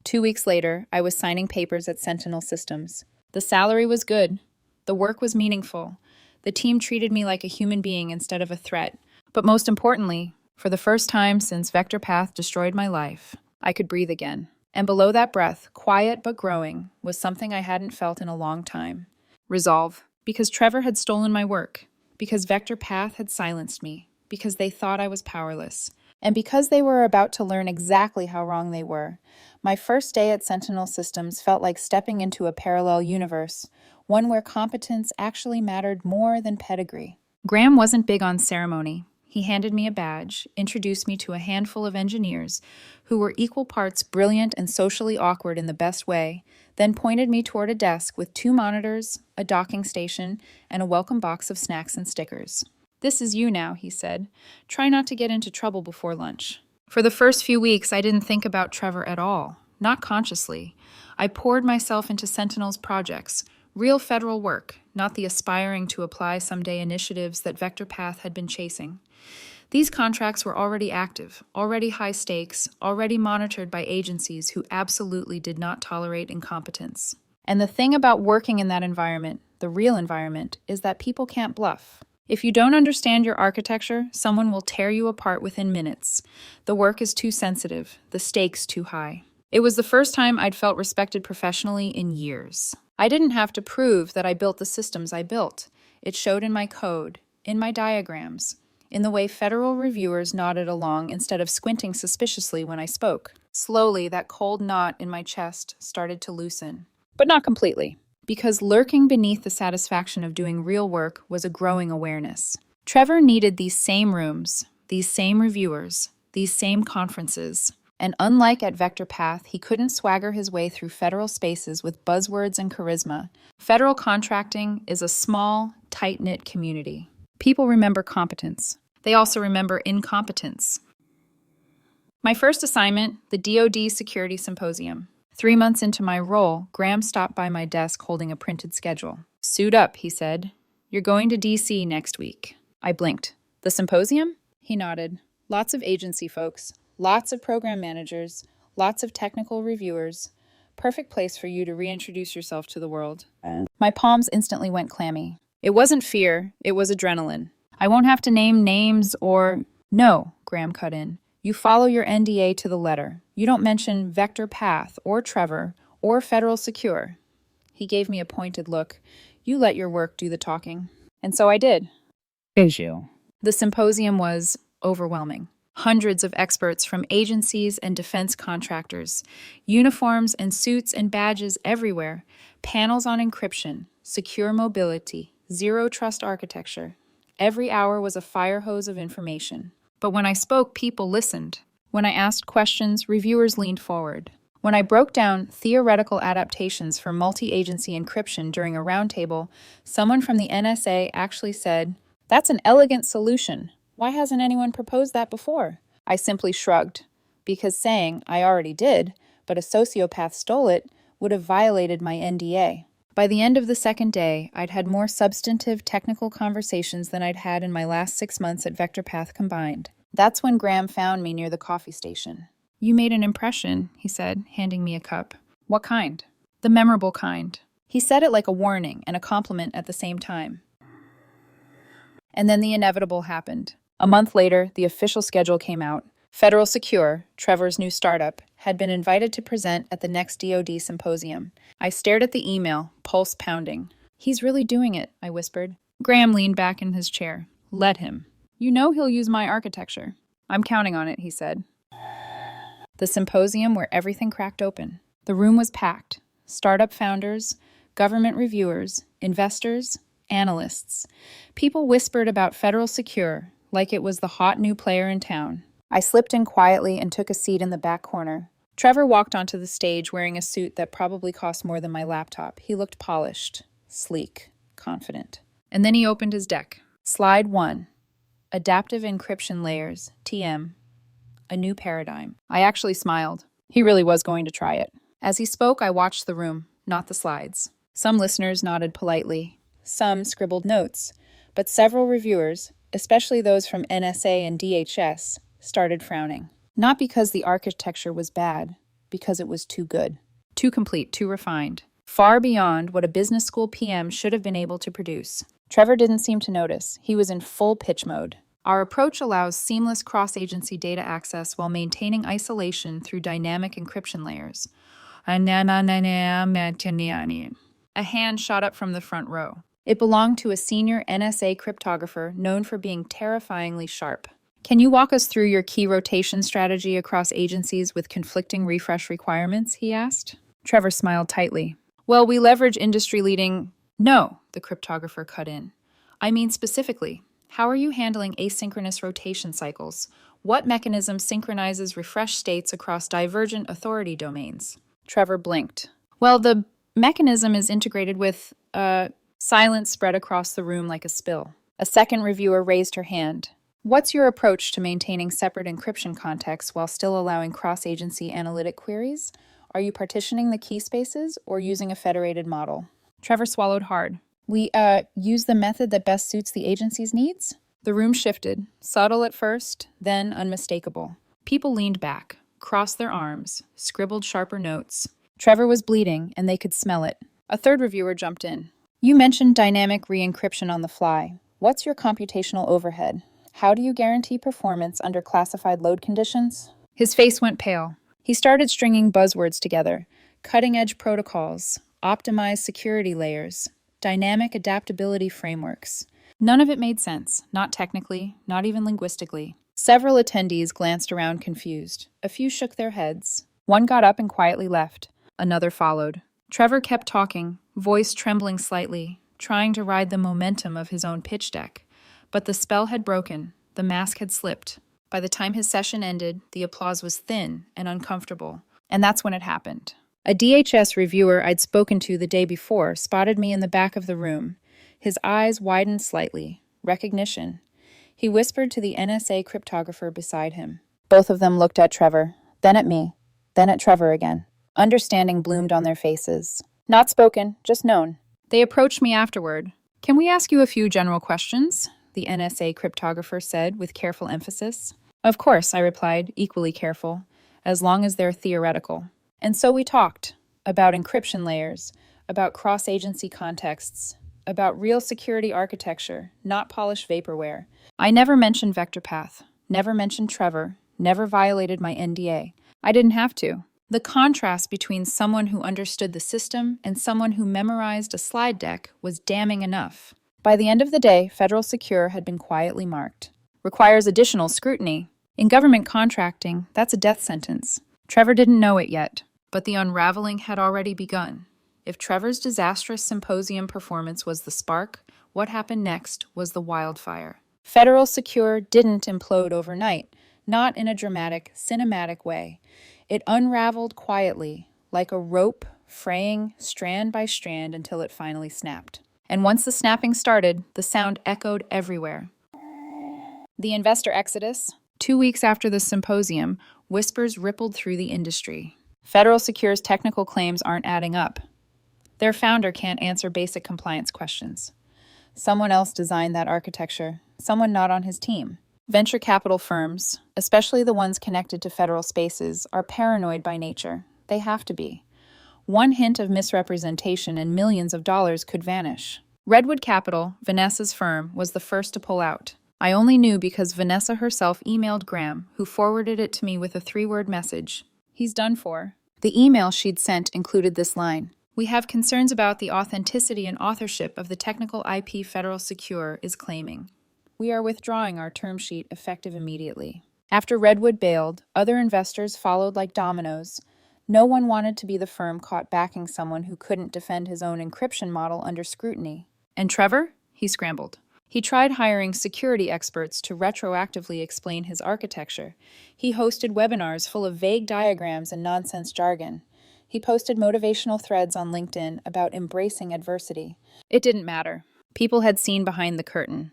2 weeks later, I was signing papers at Sentinel Systems. The salary was good. The work was meaningful. The team treated me like a human being instead of a threat. But most importantly, for the first time since Vector Path destroyed my life, I could breathe again. And below that breath, quiet but growing, was something I hadn't felt in a long time. Resolve. Because Trevor had stolen my work. Because Vector Path had silenced me. Because they thought I was powerless. And because they were about to learn exactly how wrong they were. My first day at Sentinel Systems felt like stepping into a parallel universe, one where competence actually mattered more than pedigree. Graham wasn't big on ceremony. He handed me a badge, introduced me to a handful of engineers who were equal parts brilliant and socially awkward in the best way, then pointed me toward a desk with 2 monitors, a docking station, and a welcome box of snacks and stickers. This is you now, he said. Try not to get into trouble before lunch. For the first few weeks, I didn't think about Trevor at all, not consciously. I poured myself into Sentinel's projects, real federal work, not the aspiring to apply someday initiatives that Vector Path had been chasing. These contracts were already active, already high stakes, already monitored by agencies who absolutely did not tolerate incompetence. And the thing about working in that environment, the real environment, is that people can't bluff. If you don't understand your architecture, someone will tear you apart within minutes. The work is too sensitive, the stakes too high. It was the first time I'd felt respected professionally in years. I didn't have to prove that I built the systems I built. It showed in my code, in my diagrams, in the way federal reviewers nodded along instead of squinting suspiciously when I spoke. Slowly, that cold knot in my chest started to loosen. But not completely, because lurking beneath the satisfaction of doing real work was a growing awareness. Trevor needed these same rooms, these same reviewers, these same conferences. And unlike at Vector Path, he couldn't swagger his way through federal spaces with buzzwords and charisma. Federal contracting is a small, tight-knit community. People remember competence. They also remember incompetence. My first assignment, the DoD Security Symposium. 3 months into my role, Graham stopped by my desk holding a printed schedule. "Suit up," he said. "You're going to DC next week." I blinked. "The symposium?" He nodded. "Lots of agency folks, lots of program managers, lots of technical reviewers. Perfect place for you to reintroduce yourself to the world." My palms instantly went clammy. It wasn't fear, it was adrenaline. "I won't have to name names or—" "No," Graham cut in. "You follow your NDA to the letter. You don't mention Vector Path or Trevor or Federal Secure." He gave me a pointed look. "You let your work do the talking." And so I did. Issue. The symposium was overwhelming. Hundreds of experts from agencies and defense contractors, uniforms and suits and badges everywhere, panels on encryption, secure mobility, zero trust architecture. Every hour was a fire hose of information. But when I spoke, people listened. When I asked questions, reviewers leaned forward. When I broke down theoretical adaptations for multi-agency encryption during a roundtable, someone from the NSA actually said, "That's an elegant solution. Why hasn't anyone proposed that before?" I simply shrugged, because saying I already did, but a sociopath stole it, would have violated my NDA. By the end of the second day, I'd had more substantive technical conversations than I'd had in my last 6 months at Vector Path combined. That's when Graham found me near the coffee station. "You made an impression," he said, handing me a cup. "What kind?" "The memorable kind." He said it like a warning and a compliment at the same time. And then the inevitable happened. A month later, the official schedule came out. Federal Secure, Trevor's new startup, had been invited to present at the next DoD symposium. I stared at the email, pulse pounding. "He's really doing it," I whispered. Graham leaned back in his chair. "Let him. You know he'll use my architecture." "I'm counting on it," he said. The symposium where everything cracked open. The room was packed. Startup founders, government reviewers, investors, analysts. People whispered about Federal Secure, like it was the hot new player in town. I slipped in quietly and took a seat in the back corner. Trevor walked onto the stage wearing a suit that probably cost more than my laptop. He looked polished, sleek, confident. And then he opened his deck. Slide 1. Adaptive Encryption Layers, TM. A new paradigm. I actually smiled. He really was going to try it. As he spoke, I watched the room, not the slides. Some listeners nodded politely. Some scribbled notes. But several reviewers, especially those from NSA and DHS, started frowning. Not because the architecture was bad, because it was too good. Too complete, too refined. Far beyond what a business school PM should have been able to produce. Trevor didn't seem to notice. He was in full pitch mode. Our approach allows seamless cross-agency data access while maintaining isolation through dynamic encryption layers. A hand shot up from the front row. It belonged to a senior NSA cryptographer known for being terrifyingly sharp. "Can you walk us through your key rotation strategy across agencies with conflicting refresh requirements?" he asked. Trevor smiled tightly. "Well, we leverage industry-leading—" "No," the cryptographer cut in. "I mean specifically, how are you handling asynchronous rotation cycles? What mechanism synchronizes refresh states across divergent authority domains?" Trevor blinked. "Well, the mechanism is integrated with, Silence spread across the room like a spill. A second reviewer raised her hand. "What's your approach to maintaining separate encryption contexts while still allowing cross-agency analytic queries? Are you partitioning the key spaces or using a federated model?" Trevor swallowed hard. "We, use the method that best suits the agency's needs?" The room shifted, subtle at first, then unmistakable. People leaned back, crossed their arms, scribbled sharper notes. Trevor was bleeding, and they could smell it. A third reviewer jumped in. "You mentioned dynamic re-encryption on the fly. What's your computational overhead? How do you guarantee performance under classified load conditions?" His face went pale. He started stringing buzzwords together. Cutting-edge protocols, optimized security layers, dynamic adaptability frameworks. None of it made sense, not technically, not even linguistically. Several attendees glanced around confused. A few shook their heads. One got up and quietly left. Another followed. Trevor kept talking, voice trembling slightly, trying to ride the momentum of his own pitch deck. But the spell had broken. The mask had slipped. By the time his session ended, the applause was thin and uncomfortable. And that's when it happened. A DHS reviewer I'd spoken to the day before spotted me in the back of the room. His eyes widened slightly. Recognition. He whispered to the NSA cryptographer beside him. Both of them looked at Trevor, then at me, then at Trevor again. Understanding bloomed on their faces. Not spoken, just known. They approached me afterward. "Can we ask you a few general questions?" the NSA cryptographer said with careful emphasis. "Of course," I replied, equally careful, "as long as they're theoretical." And so we talked about encryption layers, about cross-agency contexts, about real security architecture, not polished vaporware. I never mentioned vector path, never mentioned Trevor, never violated my NDA. I didn't have to. The contrast between someone who understood the system and someone who memorized a slide deck was damning enough. By the end of the day, Federal Secure had been quietly marked. Requires additional scrutiny. In government contracting, that's a death sentence. Trevor didn't know it yet, but the unraveling had already begun. If Trevor's disastrous symposium performance was the spark, what happened next was the wildfire. Federal Secure didn't implode overnight, not in a dramatic, cinematic way. It unraveled quietly, like a rope fraying strand by strand until it finally snapped. And once the snapping started, the sound echoed everywhere. The investor exodus. 2 weeks after the symposium, whispers rippled through the industry. Federal Secure's technical claims aren't adding up. Their founder can't answer basic compliance questions. Someone else designed that architecture, someone not on his team. Venture capital firms, especially the ones connected to federal spaces, are paranoid by nature. They have to be. One hint of misrepresentation and millions of dollars could vanish. Redwood Capital, Vanessa's firm, was the first to pull out. I only knew because Vanessa herself emailed Graham, who forwarded it to me with a 3-word message. "He's done for." The email she'd sent included this line: "We have concerns about the authenticity and authorship of the technical IP Federal Secure is claiming. We are withdrawing our term sheet effective immediately." After Redwood bailed, other investors followed like dominoes. No one wanted to be the firm caught backing someone who couldn't defend his own encryption model under scrutiny. And Trevor? He scrambled. He tried hiring security experts to retroactively explain his architecture. He hosted webinars full of vague diagrams and nonsense jargon. He posted motivational threads on LinkedIn about embracing adversity. It didn't matter. People had seen behind the curtain.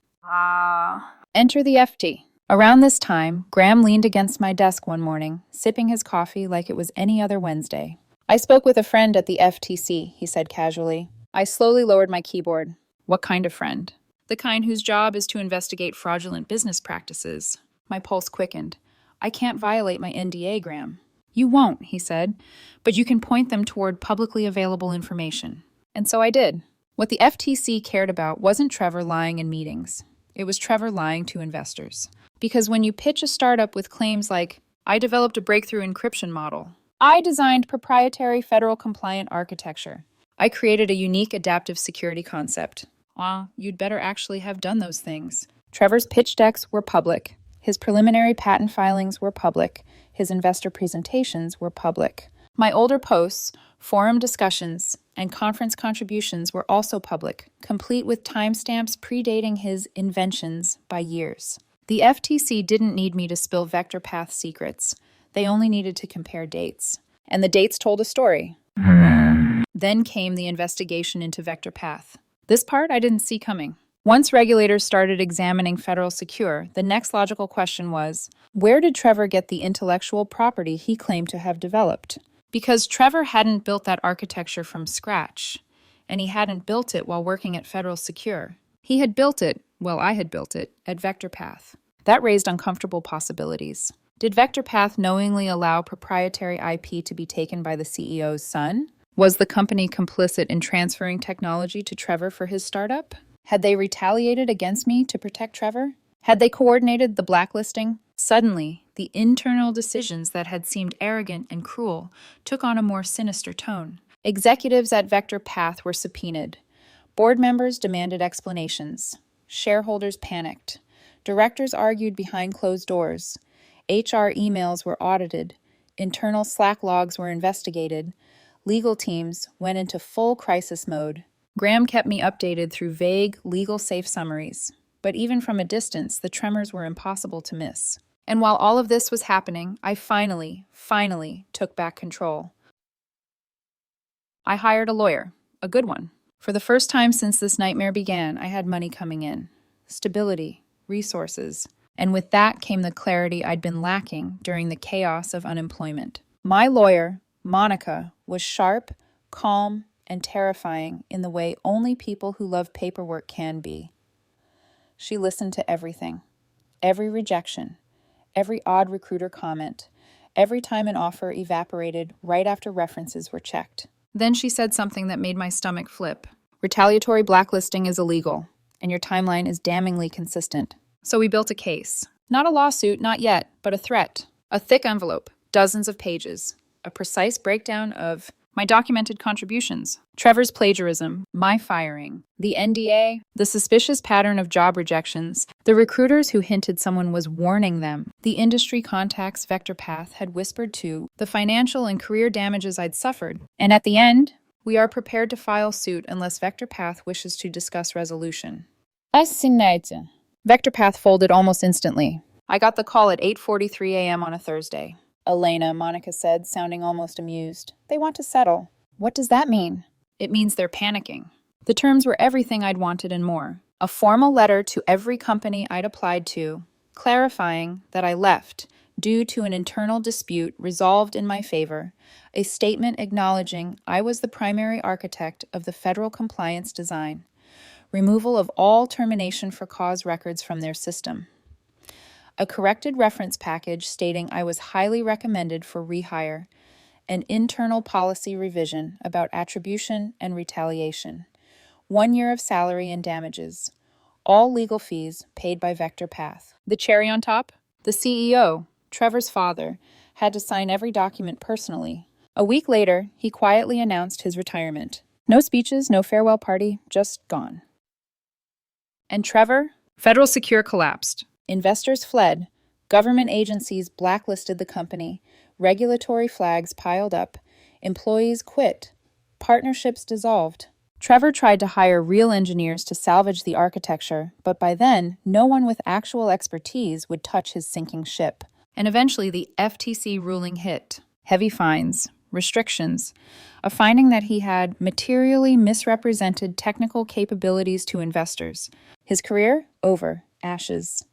Enter the FT. Around this time, Graham leaned against my desk one morning, sipping his coffee like it was any other Wednesday. "I spoke with a friend at the FTC," he said casually. I slowly lowered my keyboard. "What kind of friend?" "The kind whose job is to investigate fraudulent business practices." My pulse quickened. "I can't violate my NDA, Graham." "You won't," he said, "but you can point them toward publicly available information." And so I did. What the FTC cared about wasn't Trevor lying in meetings. It was Trevor lying to investors. Because when you pitch a startup with claims like, "I developed a breakthrough encryption model," "I designed proprietary federal compliant architecture," "I created a unique adaptive security concept," you'd better actually have done those things. Trevor's pitch decks were public. His preliminary patent filings were public. His investor presentations were public. My older posts, forum discussions, and conference contributions were also public, complete with timestamps predating his inventions by years. The FTC didn't need me to spill vector path secrets. They only needed to compare dates. And the dates told a story. Then came the investigation into vector path. This part I didn't see coming. Once regulators started examining Federal Secure, the next logical question was, where did Trevor get the intellectual property he claimed to have developed? Because Trevor hadn't built that architecture from scratch, and he hadn't built it while working at Federal Secure. He had built it, I had built it, at Vector Path. That raised uncomfortable possibilities. Did Vector Path knowingly allow proprietary IP to be taken by the CEO's son? Was the company complicit in transferring technology to Trevor for his startup? Had they retaliated against me to protect Trevor? Had they coordinated the blacklisting? Suddenly, the internal decisions that had seemed arrogant and cruel took on a more sinister tone. Executives at Vector Path were subpoenaed. Board members demanded explanations. Shareholders panicked. Directors argued behind closed doors. HR emails were audited. Internal Slack logs were investigated. Legal teams went into full crisis mode. Graham kept me updated through vague, legal-safe summaries. But even from a distance, the tremors were impossible to miss. And while all of this was happening, I finally took back control. I hired a lawyer, a good one. For the first time since this nightmare began, I had money coming in. Stability, resources, And with that came the clarity I'd been lacking during the chaos of unemployment. My lawyer, Monica, was sharp, calm, and terrifying in the way only people who love paperwork can be. She listened to everything, every rejection, every odd recruiter comment, every time an offer evaporated right after references were checked. Then she said something that made my stomach flip. Retaliatory blacklisting is illegal, and your timeline is damningly consistent. So we built a case. Not a lawsuit, not yet, but a threat. A thick envelope, dozens of pages, a precise breakdown of my documented contributions, Trevor's plagiarism, my firing, the NDA, the suspicious pattern of job rejections, the recruiters who hinted someone was warning them, the industry contacts VectorPath had whispered to, the financial and career damages I'd suffered. And at the end, we are prepared to file suit unless VectorPath wishes to discuss resolution. Assinaite. VectorPath folded almost instantly. I got the call at 8:43 a.m. on a Thursday. Elena, Monica said, sounding almost amused. They want to settle. What does that mean? It means they're panicking. The terms were everything I'd wanted and more. A formal letter to every company I'd applied to, clarifying that I left due to an internal dispute resolved in my favor, a statement acknowledging I was the primary architect of the federal compliance design, removal of all termination for cause records from their system, a corrected reference package stating I was highly recommended for rehire, an internal policy revision about attribution and retaliation, 1 year of salary and damages, all legal fees paid by VectorPath. The cherry on top? The CEO, Trevor's father, had to sign every document personally. A week later, he quietly announced his retirement. No speeches, no farewell party, just gone. And Trevor? Federal Secure collapsed. Investors fled. Government agencies blacklisted the company. Regulatory flags piled up. Employees quit. Partnerships dissolved. Trevor tried to hire real engineers to salvage the architecture, but by then, no one with actual expertise would touch his sinking ship. And eventually, the FTC ruling hit. Heavy fines, restrictions, a finding that he had materially misrepresented technical capabilities to investors. His career? Over. Ashes.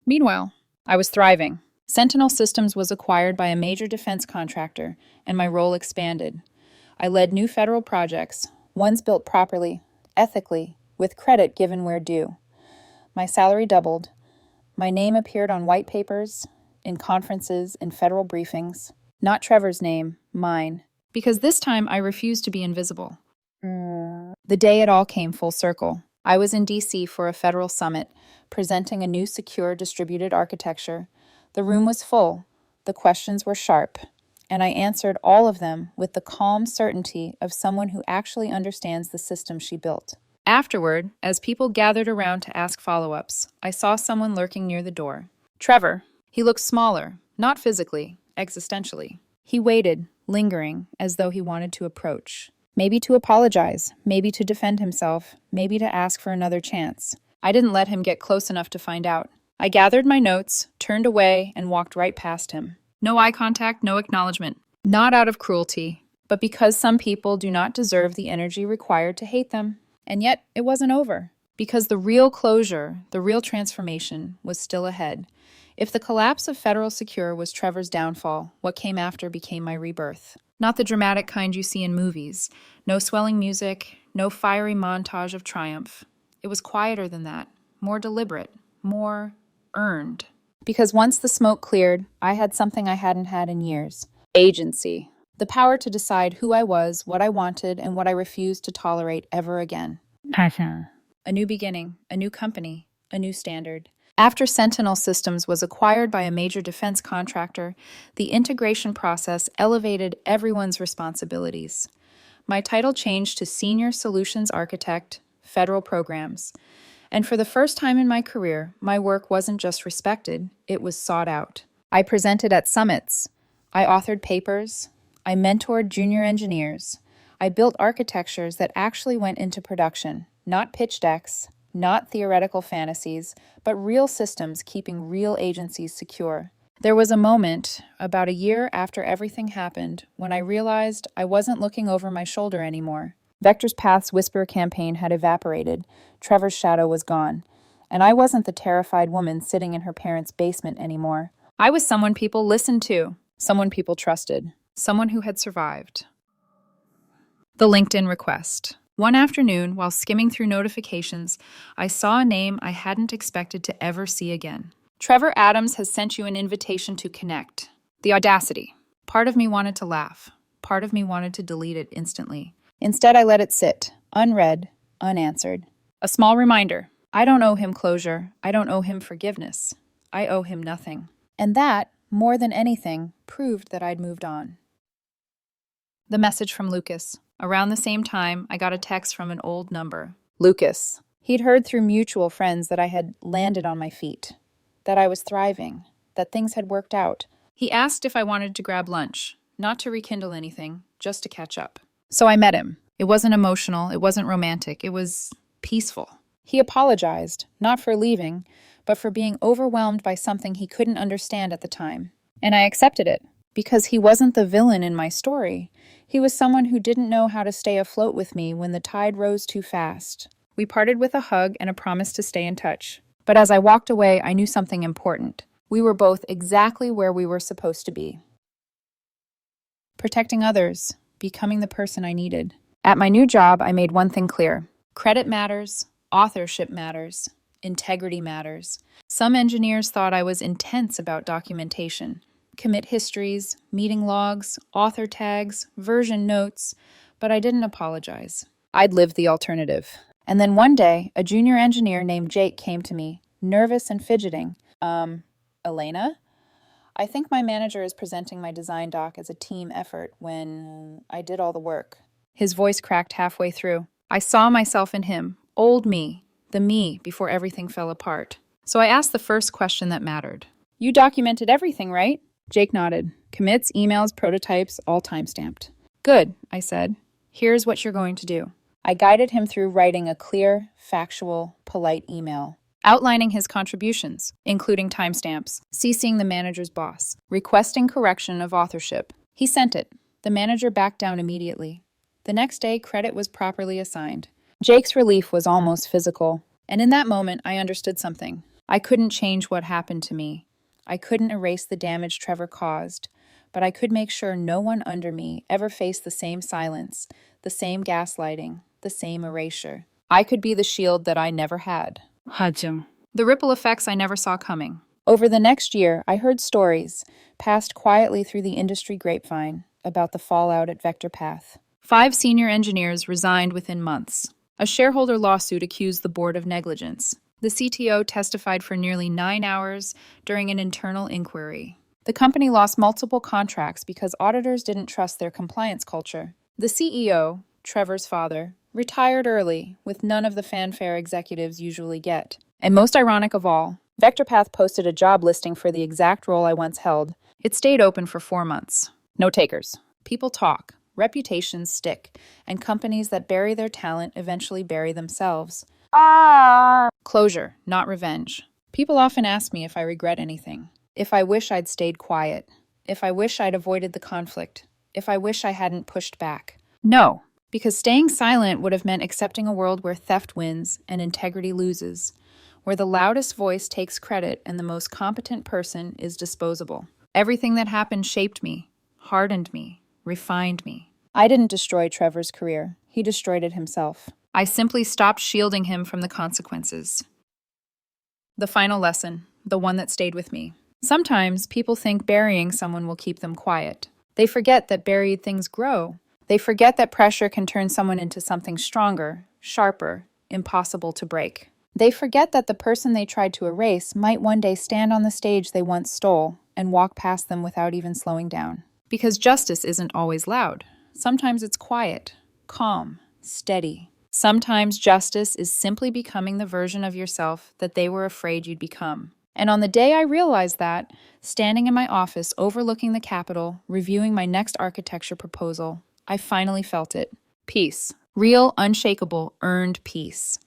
Meanwhile, I was thriving. Sentinel Systems was acquired by a major defense contractor, and my role expanded. I led new federal projects, ones built properly, ethically, with credit given where due. My salary doubled. My name appeared on white papers, in conferences, in federal briefings. Not Trevor's name, mine. Because this time I refused to be invisible. The day it all came full circle. I was in D.C. for a federal summit, presenting a new secure distributed architecture. The room was full. The questions were sharp. And I answered all of them with the calm certainty of someone who actually understands the system she built. Afterward, as people gathered around to ask follow-ups, I saw someone lurking near the door. Trevor. He looked smaller, not physically, existentially. He waited, lingering, as though he wanted to approach. Maybe to apologize, maybe to defend himself, maybe to ask for another chance. I didn't let him get close enough to find out. I gathered my notes, turned away, and walked right past him. No eye contact, no acknowledgement. Not out of cruelty, but because some people do not deserve the energy required to hate them. And yet, it wasn't over. Because the real closure, the real transformation, was still ahead. If the collapse of Federal Secure was Trevor's downfall, what came after became my rebirth. Not the dramatic kind you see in movies. No swelling music, no fiery montage of triumph. It was quieter than that, more deliberate, more earned. Because once the smoke cleared, I had something I hadn't had in years. Agency. The power to decide who I was, what I wanted, and what I refused to tolerate ever again. Passion. A new beginning, a new company, a new standard. After Sentinel Systems was acquired by a major defense contractor, the integration process elevated everyone's responsibilities. My title changed to Senior Solutions Architect, Federal Programs. And for the first time in my career, my work wasn't just respected, it was sought out. I presented at summits. I authored papers. I mentored junior engineers. I built architectures that actually went into production, not pitch decks, not theoretical fantasies, but real systems keeping real agencies secure. There was a moment, about a year after everything happened, when I realized I wasn't looking over my shoulder anymore. VectorPath's Whisper campaign had evaporated. Trevor's shadow was gone. And I wasn't the terrified woman sitting in her parents' basement anymore. I was someone people listened to, someone people trusted, someone who had survived. The LinkedIn request. One afternoon, while skimming through notifications, I saw a name I hadn't expected to ever see again. Trevor Adams has sent you an invitation to connect. The audacity. Part of me wanted to laugh. Part of me wanted to delete it instantly. Instead, I let it sit, unread, unanswered. A small reminder. I don't owe him closure. I don't owe him forgiveness. I owe him nothing. And that, more than anything, proved that I'd moved on. The message from Lucas. Around the same time, I got a text from an old number. Lucas. He'd heard through mutual friends that I had landed on my feet, that I was thriving, that things had worked out. He asked if I wanted to grab lunch, not to rekindle anything, just to catch up. So I met him. It wasn't emotional, it wasn't romantic, it was peaceful. He apologized, not for leaving, but for being overwhelmed by something he couldn't understand at the time. And I accepted it, because he wasn't the villain in my story. He was someone who didn't know how to stay afloat with me when the tide rose too fast. We parted with a hug and a promise to stay in touch. But as I walked away, I knew something important. We were both exactly where we were supposed to be. Protecting others, becoming the person I needed. At my new job, I made one thing clear. Credit matters, authorship matters, integrity matters. Some engineers thought I was intense about documentation. Commit histories, meeting logs, author tags, version notes, but I didn't apologize. I'd lived the alternative. And then one day, a junior engineer named Jake came to me, nervous and fidgeting. Elena? I think my manager is presenting my design doc as a team effort when I did all the work. His voice cracked halfway through. I saw myself in him, old me, the me before everything fell apart. So I asked the first question that mattered. You documented everything, right? Jake nodded. Commits, emails, prototypes, all time-stamped. Good, I said. Here's what you're going to do. I guided him through writing a clear, factual, polite email, outlining his contributions, including timestamps, CCing the manager's boss, requesting correction of authorship. He sent it. The manager backed down immediately. The next day, credit was properly assigned. Jake's relief was almost physical, and in that moment, I understood something. I couldn't change what happened to me. I couldn't erase the damage Trevor caused, but I could make sure no one under me ever faced the same silence, the same gaslighting, the same erasure. I could be the shield that I never had. Hacım. The ripple effects I never saw coming. Over the next year, I heard stories, passed quietly through the industry grapevine, about the fallout at VectorPath. 5 senior engineers resigned within months. A shareholder lawsuit accused the board of negligence. The CTO testified for nearly 9 hours during an internal inquiry. The company lost multiple contracts because auditors didn't trust their compliance culture. The CEO, Trevor's father, retired early, with none of the fanfare executives usually get. And most ironic of all, VectorPath posted a job listing for the exact role I once held. It stayed open for 4 months. No takers. People talk, reputations stick, and companies that bury their talent eventually bury themselves. Closure, not revenge. People often ask me if I regret anything. If I wish I'd stayed quiet. If I wish I'd avoided the conflict. If I wish I hadn't pushed back. No, because staying silent would have meant accepting a world where theft wins and integrity loses, where the loudest voice takes credit and the most competent person is disposable. Everything that happened shaped me, hardened me, refined me. I didn't destroy Trevor's career. He destroyed it himself. I simply stopped shielding him from the consequences. The final lesson, the one that stayed with me. Sometimes people think burying someone will keep them quiet. They forget that buried things grow. They forget that pressure can turn someone into something stronger, sharper, impossible to break. They forget that the person they tried to erase might one day stand on the stage they once stole and walk past them without even slowing down. Because justice isn't always loud. Sometimes it's quiet, calm, steady. Sometimes justice is simply becoming the version of yourself that they were afraid you'd become. And on the day I realized that, standing in my office overlooking the Capitol, reviewing my next architecture proposal, I finally felt it. Peace. Real, unshakable, earned peace.